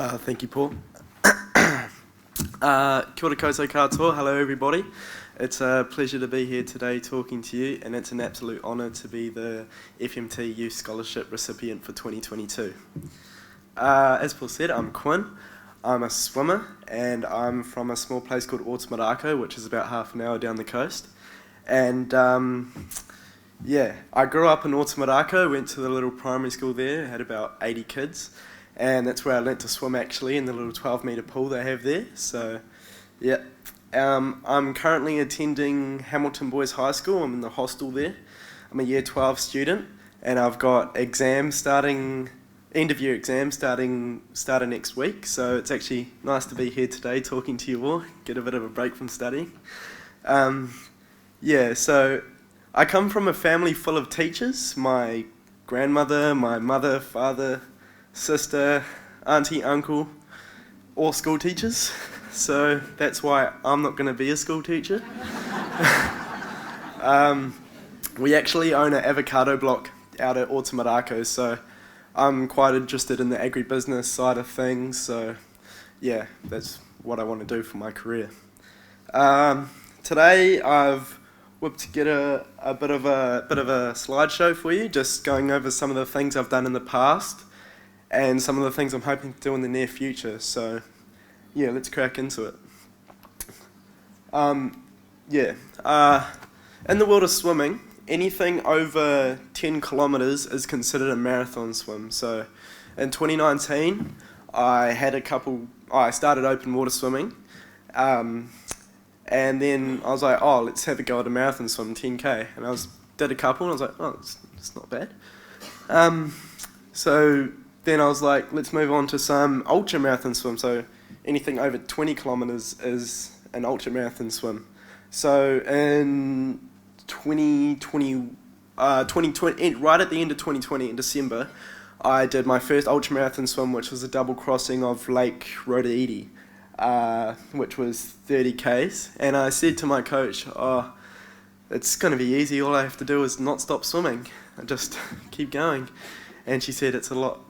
Thank you, Paul. Kia ora koutou katoa. Hello, everybody. It's a pleasure to be here today talking to you, and it's an absolute honour to be the FMT Youth Scholarship recipient for 2022. As Paul said, I'm Quinn. I'm a swimmer, and I'm from a small place called Otamarako, which is about half an hour down the coast. And I grew up in Otamarako, went to the little primary school there, had about 80 kids, and that's where I learnt to swim actually, in the little 12-metre pool they have there. So, yeah. I'm currently attending Hamilton Boys High School. I'm in the hostel there. I'm a Year 12 student, and I've got exams starting, end-of-year exams starting next week. So it's actually nice to be here today talking to you all, get a bit of a break from studying. So I come from a family full of teachers. My grandmother, my mother, father, sister, auntie, uncle, all school teachers. So that's why I'm not going to be a school teacher. We actually own an avocado block out at Otamarako, so I'm quite interested in the agribusiness side of things. So yeah, that's what I want to do for my career. Today I've whipped together a bit of a slideshow for you, just going over some of the things I've done in the past and some of the things I'm hoping to do in the near future. So yeah, let's crack into it. In the world of swimming, anything over 10 kilometres is considered a marathon swim. So in 2019, I started open water swimming, and then I was like, oh, let's have a go at a marathon swim, 10k, and did a couple, and I was like, oh, it's not bad. So then I was like, let's move on to some ultra marathon swim. So anything over 20 kilometres is an ultra marathon swim. So in 2020, right at the end of 2020, in December, I did my first ultra marathon swim, which was a double crossing of Lake Rhodeidi, which was 30 k's. And I said to my coach, oh, it's going to be easy. All I have to do is not stop swimming. I just keep going. And she said it's a lot.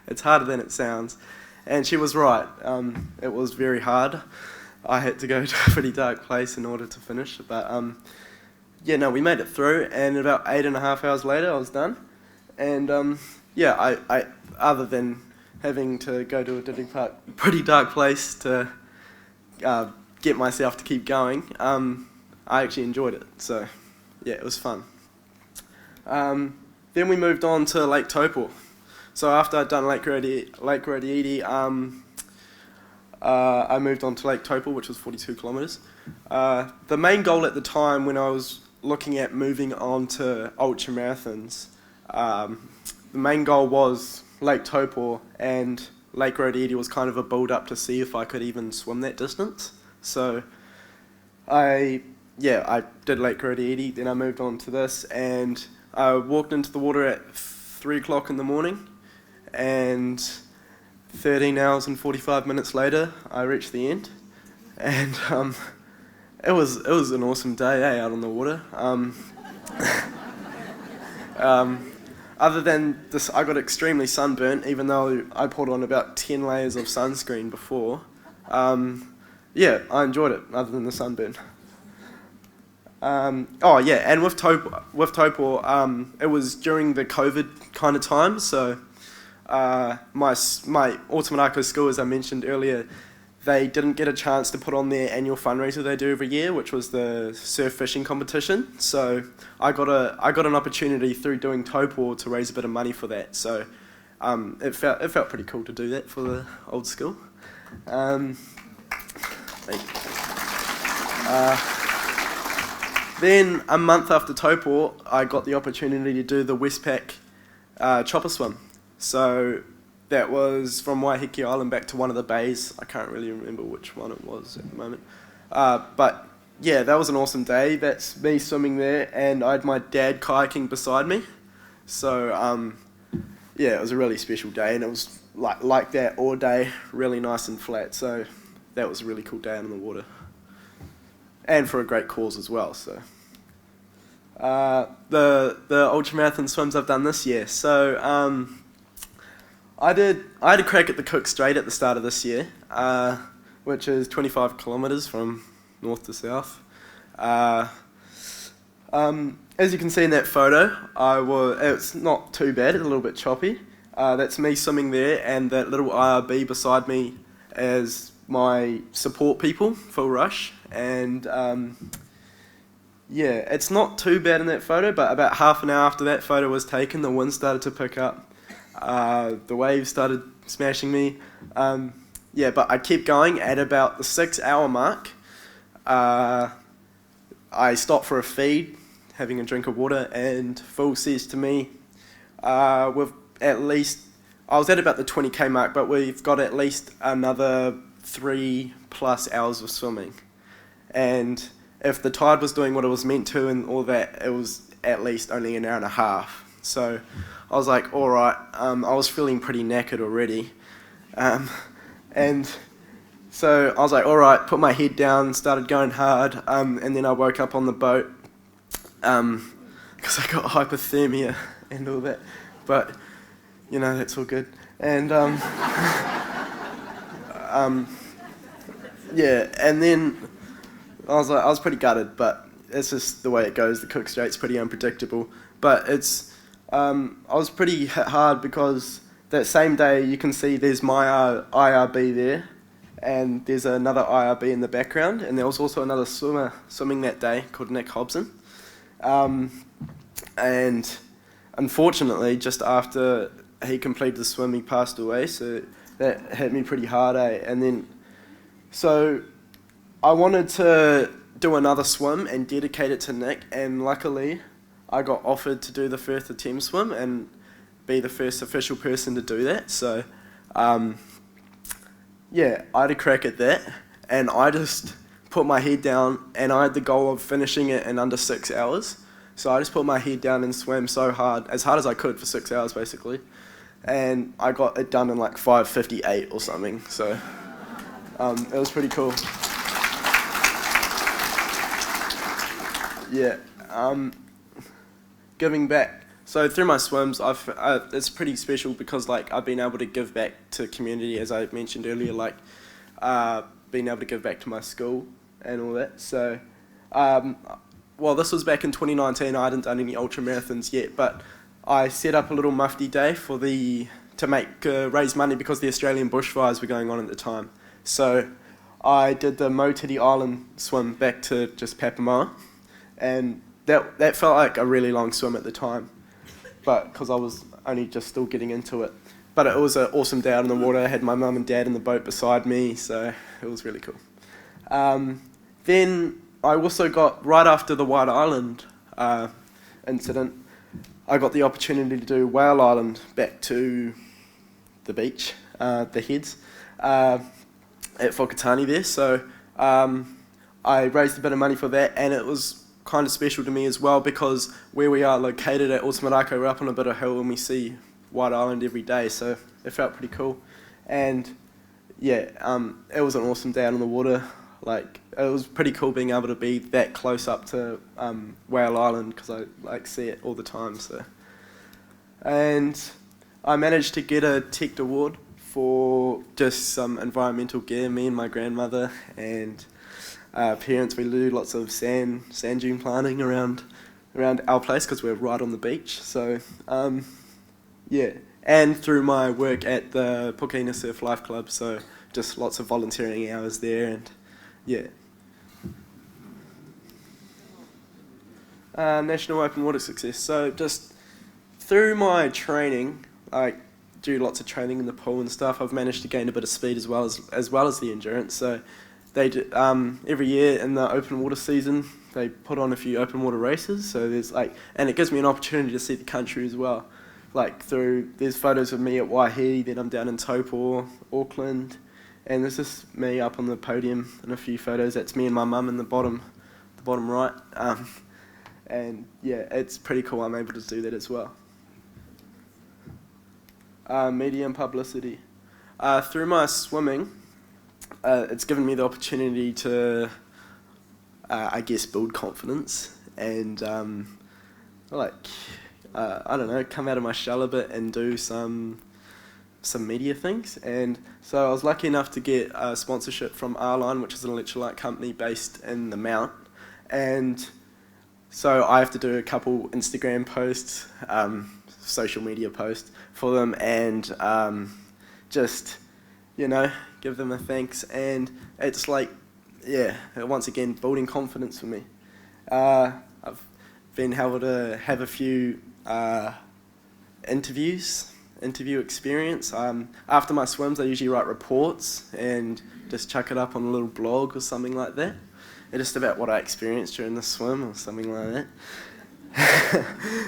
It's harder than it sounds. And she was right. It was very hard. I had to go to a pretty dark place in order to finish. But we made it through. And about 8.5 hours later, I was done. And I other than having to go to a pretty dark place to get myself to keep going, I actually enjoyed it. So yeah, it was fun. Then we moved on to Lake Taupo. So after I'd done Lake Rhodeidi, I moved on to Lake Taupo, which was 42 kilometres. The main goal at the time when I was looking at moving on to ultra marathons, the main goal was Lake Taupo, and Lake Rhodeidi was kind of a build up to see if I could even swim that distance. So I did Lake Rhodeidi, then I moved on to this, and I walked into the water at 3 o'clock in the morning, and 13 hours and 45 minutes later, I reached the end, and it was an awesome day, out on the water. Other than this, I got extremely sunburnt, even though I put on about 10 layers of sunscreen before. I enjoyed it, other than the sunburn. And with Taupo, it was during the COVID kind of time, so my Otamarako school, as I mentioned earlier, they didn't get a chance to put on their annual fundraiser they do every year, which was the surf fishing competition. So I got an opportunity through doing Taupo to raise a bit of money for that. So it felt pretty cool to do that for the old school. Then a month after Taupo, I got the opportunity to do the Westpac chopper swim. So that was from Waiheke Island back to one of the bays. I can't really remember which one it was at the moment. But yeah, that was an awesome day. That's me swimming there, and I had my dad kayaking beside me. So it was a really special day, and it was like that all day, really nice and flat. So that was a really cool day out on the water, and for a great cause as well. So the ultramarathon swims I've done this year. So I had a crack at the Cook Strait at the start of this year, which is 25 kilometres from north to south. As you can see in that photo, it's not too bad, it's a little bit choppy. That's me swimming there, and that little IRB beside me as my support people for Rush. And yeah, it's not too bad in that photo, but about half an hour after that photo was taken, the wind started to pick up. The waves started smashing me. Yeah, but I kept going. At about the 6 hour mark, I stopped for a feed, having a drink of water, and Phil says to me, we've at least, I was at about the 20k mark, but we've got at least another 3+ hours of swimming. And if the tide was doing what it was meant to and all that, it was at least only an hour and a half. So I was like, all right. I was feeling pretty knackered already. And so I was like, all right, put my head down, started going hard, and then I woke up on the boat because I got hypothermia and all that. But, you know, that's all good. And yeah, and then I was pretty gutted, but it's just the way it goes. The Cook Strait's pretty unpredictable. But I was pretty hit hard because that same day you can see there's my IRB there, and there's another IRB in the background, and there was also another swimmer swimming that day called Nick Hobson. And unfortunately, just after he completed the swim, he passed away, so that hit me pretty hard, And then, so I wanted to do another swim and dedicate it to Nick, and luckily I got offered to do the first attempt swim and be the first official person to do that. So yeah, I had a crack at that, and I just put my head down, and I had the goal of finishing it in under 6 hours. So I just put my head down and swam so hard as I could for 6 hours basically, and I got it done in like 5:58 or something. So it was pretty cool. Yeah, giving back. So through my swims, it's pretty special because like I've been able to give back to the community, as I mentioned earlier, like being able to give back to my school and all that. So, well, this was back in 2019. I hadn't done any ultra marathons yet, but I set up a little mufti day to raise money because the Australian bushfires were going on at the time. So I did the Motiti Island swim back to just Papamoa, and that felt like a really long swim at the time, but because I was only just still getting into it. But it was an awesome day out in the water. I had my mum and dad in the boat beside me, so it was really cool. Then I also got, right after the White Island incident, I got the opportunity to do Whale Island back to the beach, the heads, at Whakatane there. So I raised a bit of money for that, and it was kind of special to me as well because where we are located at Otamarako, we're up on a bit of hill and we see White Island every day, so it felt pretty cool. And yeah, it was an awesome day out on the water. Like, it was pretty cool being able to be that close up to Whale Island because I like see it all the time. So, and I managed to get a TECT award for just some environmental gear. Me and my grandmother and parents, we do lots of sand dune planting around our place because we're right on the beach. So yeah, and through my work at the Pukina Surf Life Club, so just lots of volunteering hours there, and yeah. National open water success. So just through my training, I do lots of training in the pool and stuff. I've managed to gain a bit of speed as well as the endurance. So they do, every year in the open water season, they put on a few open water races. So there's and it gives me an opportunity to see the country as well. There's photos of me at Waihi, then I'm down in Taupo, Auckland, and there's just me up on the podium and a few photos. That's me and my mum in the bottom right. And yeah, it's pretty cool. I'm able to do that as well. Media and publicity. Through my swimming, it's given me the opportunity to, I guess, build confidence and I don't know, come out of my shell a bit and do some some media things, and so I was lucky enough to get a sponsorship from R-Line, which is an electrolyte company based in the Mount, and so I have to do a couple Instagram posts, social media posts for them, and just, give them a thanks, and it's like, once again, building confidence for me. I've been able to have a few interview experience. After my swims, I usually write reports and just chuck it up on a little blog or something like that. It's just about what I experienced during the swim or something like that.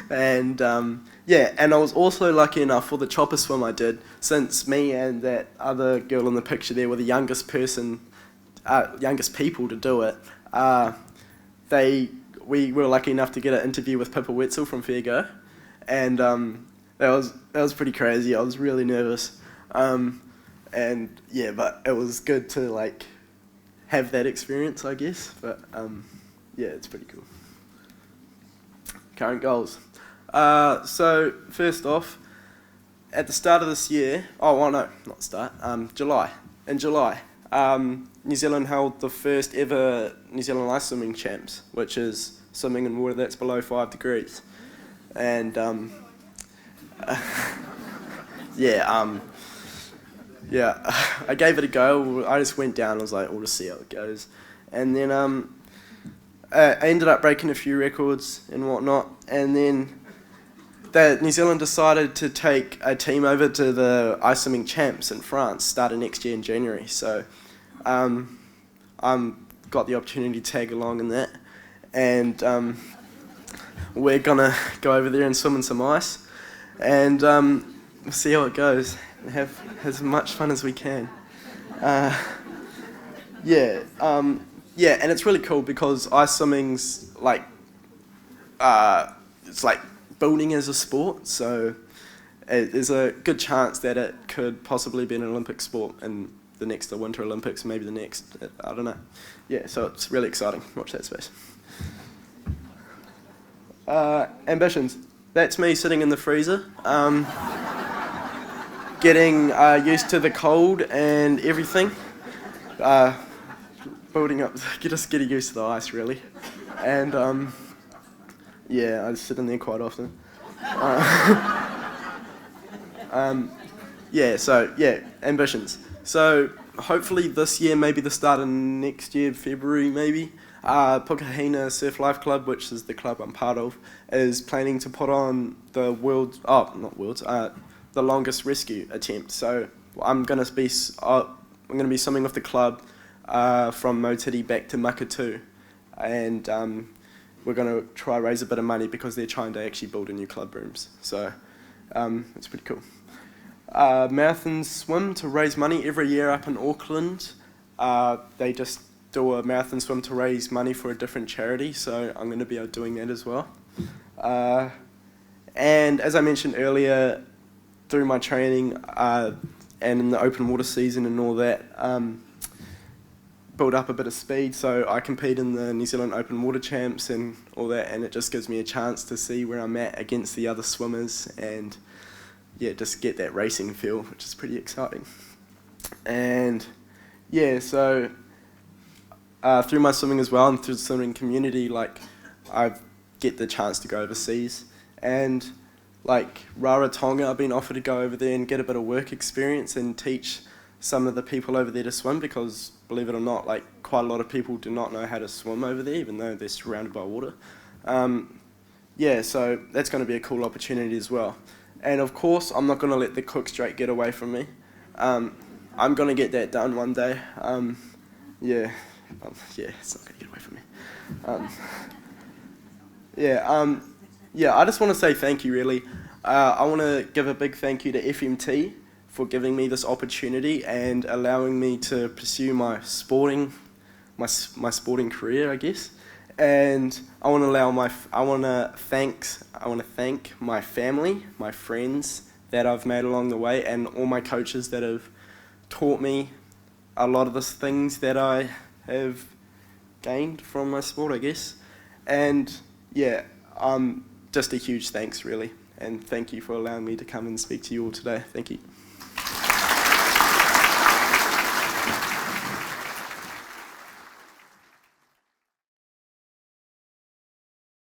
And and I was also lucky enough for the chopper swim I did, since me and that other girl in the picture there were the youngest people to do it. We were lucky enough to get an interview with Pippa Wetzel from Fairgo, and that was pretty crazy. I was really nervous, but it was good to have that experience, I guess. But it's pretty cool. Current goals. So first off, at the start of this year, July. In July, New Zealand held the first ever New Zealand Ice Swimming Champs, which is swimming in water that's below 5 degrees. And I gave it a go. I just went down. I was like, we'll just see how it goes. And then I ended up breaking a few records and whatnot. And then New Zealand decided to take a team over to the Ice Swimming Champs in France, starting next year in January. So got the opportunity to tag along in that. And we're going to go over there and swim in some ice. And we'll see how it goes. Have as much fun as we can. And it's really cool because ice swimming's it's like building as a sport, so there's a good chance that it could possibly be an Olympic sport in the next Winter Olympics, maybe the next, I don't know. Yeah, so it's really exciting. Watch that space. Ambitions. That's me sitting in the freezer, getting used to the cold and everything. Building up, just getting used to the ice, really. And I sit in there quite often. Ambitions. So hopefully this year, maybe the start of next year, February maybe, Pukahina Surf Life Club, which is the club I'm part of, is planning to put on the the longest rescue attempt. So I'm going to be swimming with the club from Motiri back to Makatu, and we're going to try raise a bit of money because they're trying to actually build a new club rooms. So it's pretty cool. Marathon swim to raise money every year up in Auckland. They just do a marathon swim to raise money for a different charity, so I'm going to be doing that as well. And as I mentioned earlier, through my training and in the open water season and all that, build up a bit of speed, so I compete in the New Zealand Open Water Champs and all that, and it just gives me a chance to see where I'm at against the other swimmers and just get that racing feel, which is pretty exciting. And so through my swimming as well and through the swimming community, I get the chance to go overseas, and Rarotonga, I've been offered to go over there and get a bit of work experience and teach some of the people over there to swim, because believe it or not, quite a lot of people do not know how to swim over there, even though they're surrounded by water. So that's going to be a cool opportunity as well. And of course, I'm not going to let the cook straight get away from me. I'm going to get that done one day. It's not going to get away from me. I just want to say thank you, really. I want to give a big thank you to FMT for giving me this opportunity and allowing me to pursue my sporting career, I guess. And I want to thank my family, my friends that I've made along the way, and all my coaches that have taught me a lot of the things that I have gained from my sport, I guess. And just a huge thanks, really. And thank you for allowing me to come and speak to you all today. Thank you.